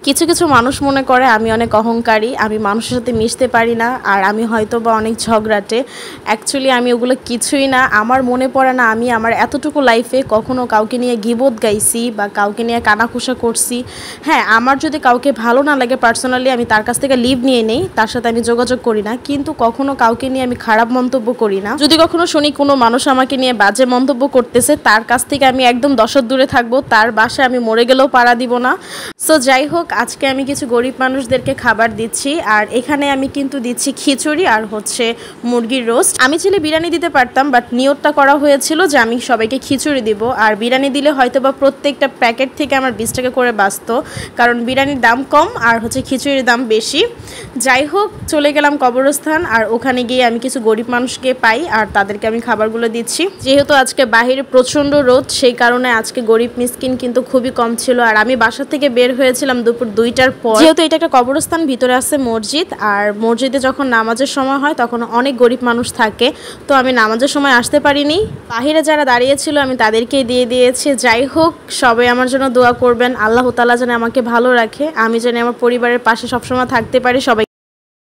কিছু কিছু মানুষ মনে করে আমি অনেক অহংকারী, আমি মানুষের সাথে মিশতে পারি না, আর আমি হয়তো বা অনেক ঝগড়াটে। অ্যাকচুয়ালি আমি ওগুলো কিছুই না। আমার মনে পড়ে না আমি আমার এতটুকু লাইফে কখনো কাউকে নিয়ে গিবত গাইছি বা কাউকে নিয়ে কানাঘুষা করছি। হ্যাঁ, আমার যদি কাউকে ভালো না লাগে পার্সোনালি আমি তার কাছ থেকে লিভ নিয়ে নেই, তার সাথে আমি যোগাযোগ করি না, কিন্তু কখনো কাউকে নিয়ে আমি খারাপ মন্তব্য করি না। যদি কখনো শুনি কোনো মানুষ আমাকে নিয়ে বাজে মন্তব্য করতেছে, তার কাছ থেকে আমি একদম 10 হাত দূরে থাকবো, তার বাসায় আমি মরে গেলেও পাড়া দিব না। সো যাই হোক, আজকে আমি কিছু গরিব মানুষদেরকে খাবার দিচ্ছি, আর এখানে আমি কিন্তু দিচ্ছি খিচুড়ি আর হচ্ছে মুরগির রোস্ট। আমি চাইলে বিরিয়ানি দিতে পারতাম, বাট নিয়তটা করা হয়েছিল যে আমি সবাইকে খিচুড়ি দিব, আর বিরিয়ানি দিলে হয়তো বা প্রত্যেকটা প্যাকেট থেকে আমার 20 টাকা করে বাঁচত, কারণ বিরিয়ানির দাম কম আর হচ্ছে খিচুড়ির দাম বেশি। যাই হোক, চলে গেলাম কবরস্থান, আর ওখানে গিয়ে আমি কিছু গরিব মানুষকে পাই আর তাদেরকে আমি খাবারগুলো দিচ্ছি। যেহেতু আজকে বাহিরে প্রচণ্ড রোদ, সেই কারণে আজকে গরিব মিসকিন কিন্তু খুবই কম ছিল, আর আমি বাসা থেকে বের হয়েছিলাম দুপুর 2টার পর। যেহেতু এটা একটা কবরস্থান, ভিতরে আছে মসজিদ, আর মসজিদে যখন নামাজের সময় হয় তখন অনেক গরিব মানুষ থাকে, তো আমি নামাজের সময় আসতে পারিনি। বাহিরে যারা দাঁড়িয়েছিল আমি তাদেরকেই দিয়ে দিয়েছি। যাই হোক, সবাই আমার জন্য দোয়া করবেন, আল্লাহ তাআলা যেন আমাকে ভালো রাখে, আমি যেন আমার পরিবারের পাশে সবসময় থাকতে পারি। সবাই